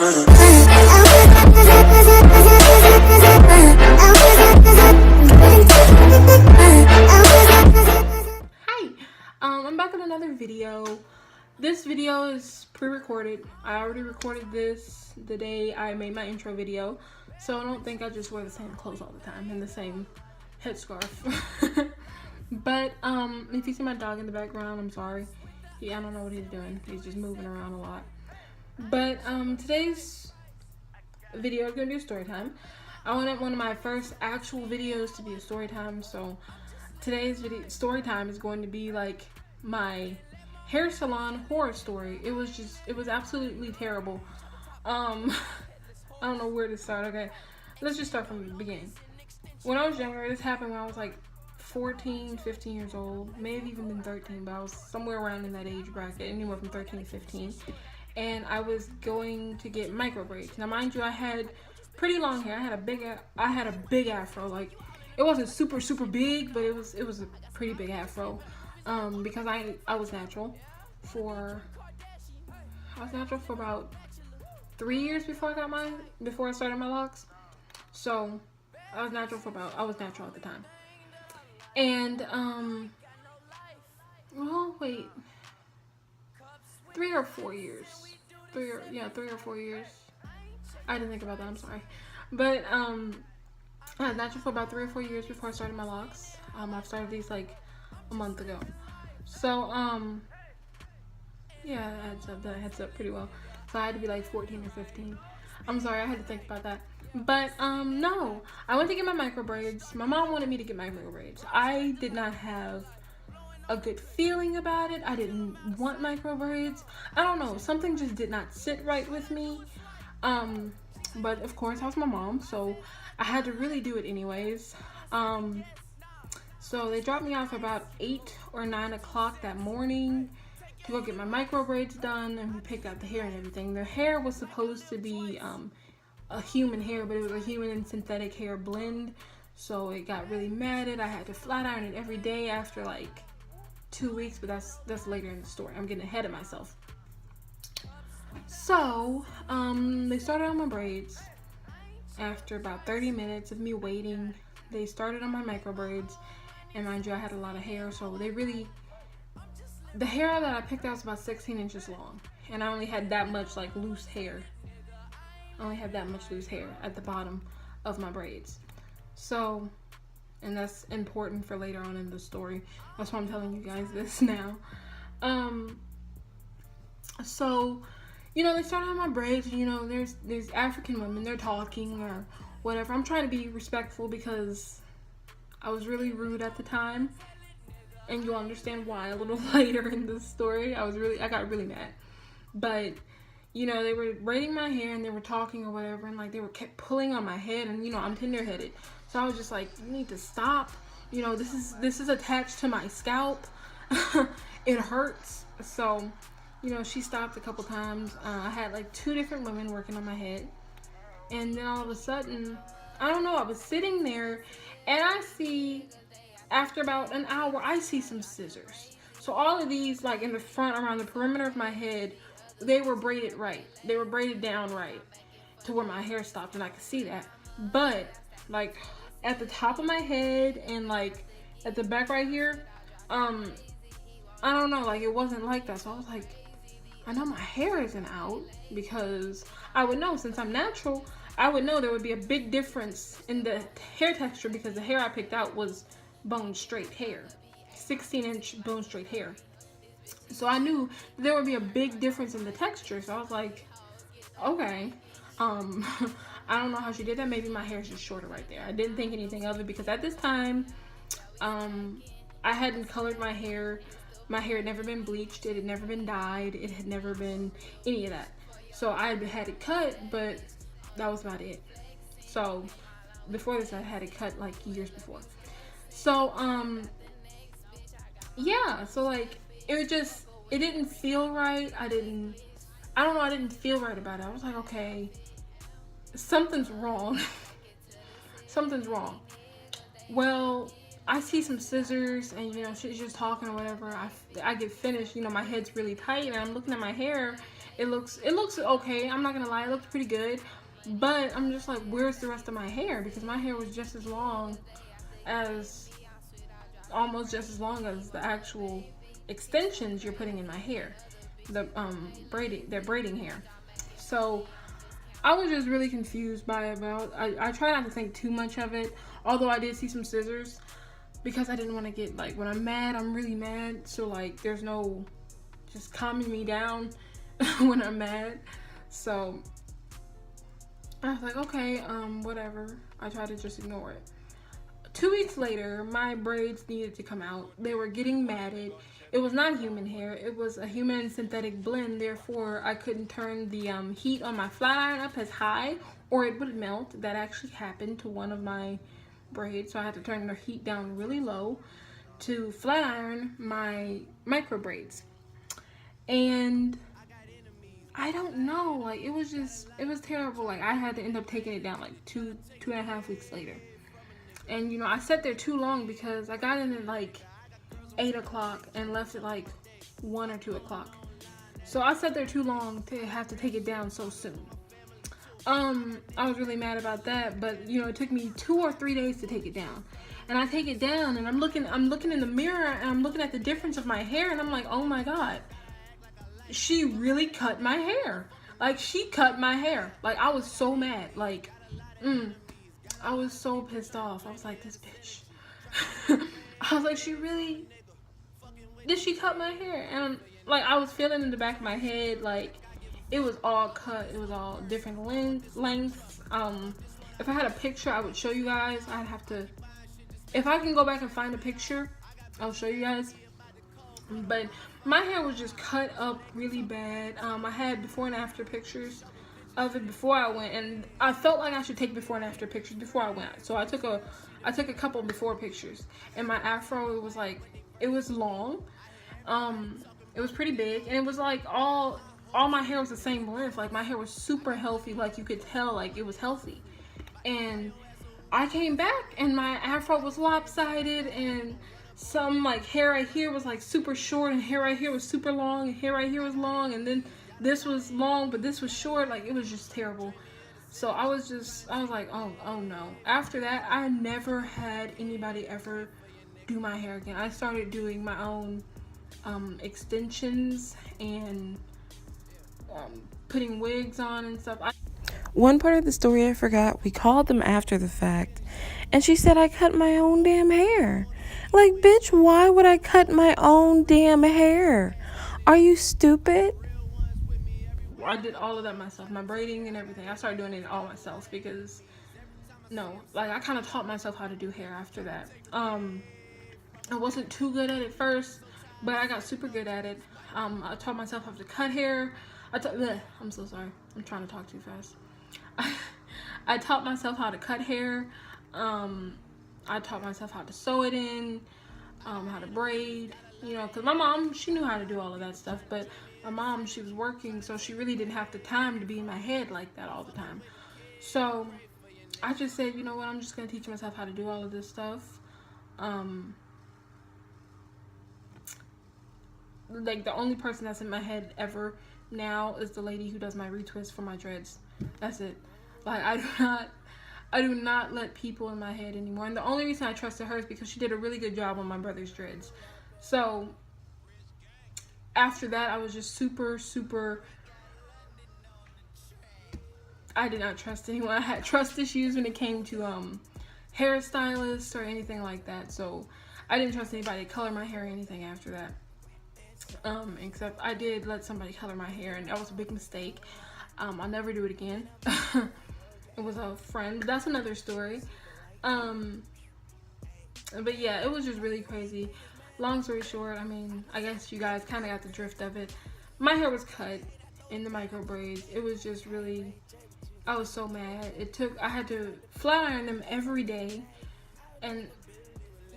I'm back with another video. This video is pre-recorded. I already recorded this the day I made my intro video, so I don't think I just wear the same clothes all the time and the same headscarf. But if you see my dog in the background, I'm sorry. I don't know what he's doing. He's just moving around a lot. But today's video is gonna be a story time. I wanted one of my first actual videos to be a story time, so today's video story time is going to be like my hair salon horror story. It was absolutely terrible. I don't know where to start. Okay, let's just start from the beginning. When I was younger, this happened when I was like 14, 15 years old, maybe even been 13, but I was somewhere around in that age bracket, anywhere from 13 to 15. And I was going to get micro braids. Now, mind you, I had pretty long hair. I had a big afro. Like, it wasn't super big, but it was a pretty big afro. Because I was natural for about 3 years before I started my locks. So I was natural at the time. And well, wait, 3 or 4 years. 3 or 4 years. I didn't think about that, I'm sorry. But I was natural for about 3 or 4 years before I started my locks. I've started these like a month ago. So yeah, that adds up pretty well. So I had to be like 14 or 15. I'm sorry, I had to think about that. But no, I went to get my micro braids. My mom wanted me to get my micro braids. I did not have a good feeling about it. I didn't want micro braids. I don't know, something just did not sit right with me. But of course I was my mom, so I had to really do it anyways. So they dropped me off about 8 or 9 o'clock that morning to go get my micro braids done, and we picked out the hair and everything. The hair was supposed to be a human hair, but it was a human and synthetic hair blend, so it got really matted. I had to flat iron it every day after like 2 weeks, but that's later in the story. I'm getting ahead of myself. So they started on my braids. After about 30 minutes of me waiting, they started on my micro braids, and mind you, I had a lot of hair, so the hair that I picked out was about 16 inches long, and I only had that much like loose hair. I only had that much loose hair at the bottom of my braids. So, and that's important for later on in the story. That's why I'm telling you guys this now. So, you know, they started on my braids. You know, there's African women. They're talking or whatever. I'm trying to be respectful because I was really rude at the time, and you'll understand why a little later in the story. I got really mad, but you know, they were braiding my hair and they were talking or whatever, and like they kept pulling on my head, and you know, I'm tender-headed, so I was just like, you need to stop. You know, this is attached to my scalp. It hurts. So, you know, she stopped a couple times. I had like 2 different women working on my head, and then all of a sudden, I don't know, I was sitting there and I see, after about an hour, I see some scissors. So all of these, like in the front, around the perimeter of my head, they were braided right. They were braided down right to where my hair stopped, and I could see that. But like at the top of my head and like at the back right here, I don't know, like it wasn't like that. So I was like, I know my hair isn't out, because I would know, since I'm natural, I would know there would be a big difference in the hair texture, because the hair I picked out was bone straight hair, 16-inch bone straight hair. So I knew there would be a big difference in the texture. So I was like, okay, I don't know how she did that. Maybe my hair is just shorter right there. I didn't think anything of it, because at this time, I hadn't colored my hair. My hair had never been bleached. It had never been dyed. It had never been any of that. So I had it cut, but that was about it. So before this, I had it cut like years before. So, yeah, so like, it didn't feel right. I didn't feel right about it. I was like, okay, something's wrong. Something's wrong. Well, I see some scissors, and you know, she's just talking or whatever. I get finished, you know, my head's really tight, and I'm looking at my hair, It looks okay. I'm not gonna lie, it looks pretty good. But I'm just like, where's the rest of my hair? Because my hair was just as long as, almost just as long as the actual extensions you're putting in my hair, the braiding hair. So I was just really confused by it. But I try not to think too much of it. Although I did see some scissors, because I didn't want to get, like, when I'm mad, I'm really mad. So like, there's no just calming me down when I'm mad. So I was like, okay, whatever. I tried to just ignore it. 2 weeks later, my braids needed to come out. They were getting matted. It was not human hair. It was a human and synthetic blend. Therefore, I couldn't turn the heat on my flat iron up as high, or it would melt. That actually happened to one of my braids. So I had to turn the heat down really low to flat iron my micro braids. And I don't know, like, it was terrible. Like, I had to end up taking it down like two and a half weeks later. And, you know, I sat there too long because I got in at like 8 o'clock and left at like 1 or 2 o'clock. So I sat there too long to have to take it down so soon. I was really mad about that, but, you know, it took me 2 or 3 days to take it down. And I take it down and I'm looking in the mirror and I'm looking at the difference of my hair and I'm like, oh my God, she really cut my hair. Like, she cut my hair. Like, I was so mad. Like, I was so pissed off. I was like, this bitch. I was like, did she cut my hair? And like, I was feeling in the back of my head, like, it was all cut. It was all different lengths. If I had a picture, I would show you guys. I'd have to, if I can go back and find a picture, I'll show you guys. But my hair was just cut up really bad. I had before and after pictures of it before I went, and I felt like I should take before and after pictures before I went. So I took a couple before pictures, and my afro, it was long. It was pretty big, and it was like all my hair was the same length. Like, my hair was super healthy. Like, you could tell, like, it was healthy. And I came back and my afro was lopsided, and some, like, hair right here was like super short, and hair right here was super long, and hair right here was long, and then this was long but this was short. Like, it was just terrible. So I was like, oh no. After that, I never had anybody ever do my hair again. I started doing my own extensions and putting wigs on and stuff. One part of the story I forgot, we called them after the fact, and she said I cut my own damn hair. Like, bitch, why would I cut my own damn hair? Are you stupid? I did all of that myself, my braiding and everything. I started doing it all myself because, no, like, I kind of taught myself how to do hair after that. I wasn't too good at it first, but I got super good at it. I taught myself how to cut hair. I'm so sorry. I'm trying to talk too fast. I taught myself how to cut hair. I taught myself how to sew it in, how to braid, you know, because my mom, she knew how to do all of that stuff, but my mom, she was working, so she really didn't have the time to be in my head like that all the time. So I just said, you know what, I'm just going to teach myself how to do all of this stuff. Like, the only person that's in my head ever now is the lady who does my retwist for my dreads. That's it. Like, I do not let people in my head anymore. And the only reason I trusted her is because she did a really good job on my brother's dreads. So after that, I was just super, I did not trust anyone. I had trust issues when it came to hairstylists or anything like that. So I didn't trust anybody to color my hair or anything after that. Except I did let somebody color my hair, and that was a big mistake. I'll never do it again. It was a friend, but that's another story. But yeah, it was just really crazy. Long story short, I mean, I guess you guys kind of got the drift of it. My hair was cut in the micro braids. It was just really, I was so mad. I had to flat iron them every day. And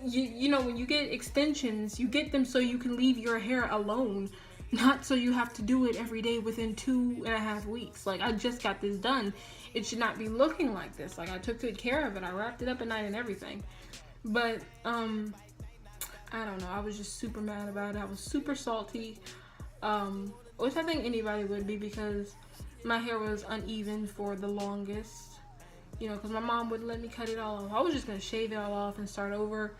you know, when you get extensions, you get them so you can leave your hair alone, not so you have to do it every day within 2.5 weeks. Like, I just got this done. It should not be looking like this. Like, I took good care of it. I wrapped it up at night and everything. But I don't know. I was just super mad about it. I was super salty. which I think anybody would be, because my hair was uneven for the longest. You know, because my mom wouldn't let me cut it all off. I was just going to shave it all off and start over.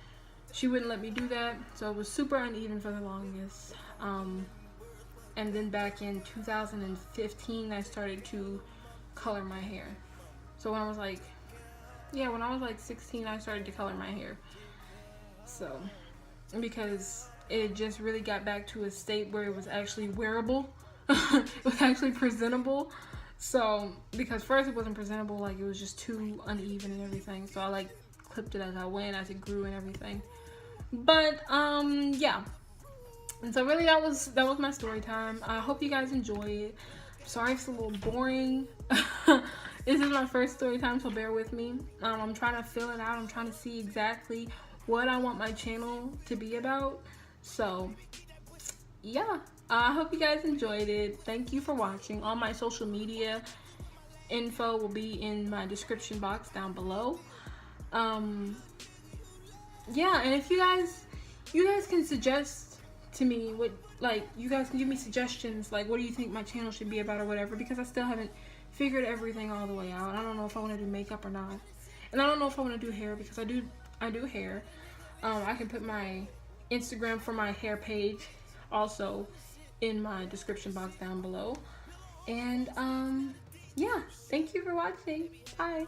She wouldn't let me do that. So it was super uneven for the longest. And then back in 2015, I started to color my hair. So when I was like, when I was like 16, I started to color my hair. So, because it just really got back to a state where it was actually wearable. It was actually presentable. So, because first it wasn't presentable, like it was just too uneven and everything. So I like clipped it as I went, as it grew and everything. But yeah. And so really that was my story time. I hope you guys enjoy it. Sorry if it's a little boring. This is my first story time, so bear with me. I'm trying to fill it out. I'm trying to see exactly what I want my channel to be about. So yeah, I hope you guys enjoyed it. Thank you for watching. All my social media info will be in my description box down below. Yeah, and if you guys can suggest to me what, like, you guys can give me suggestions, like what do you think my channel should be about or whatever, because I still haven't figured everything all the way out. I don't know if I want to do makeup or not, and I don't know if I want to do hair, because I do hair. I can put my Instagram for my hair page also in my description box down below. And yeah, thank you for watching. Bye.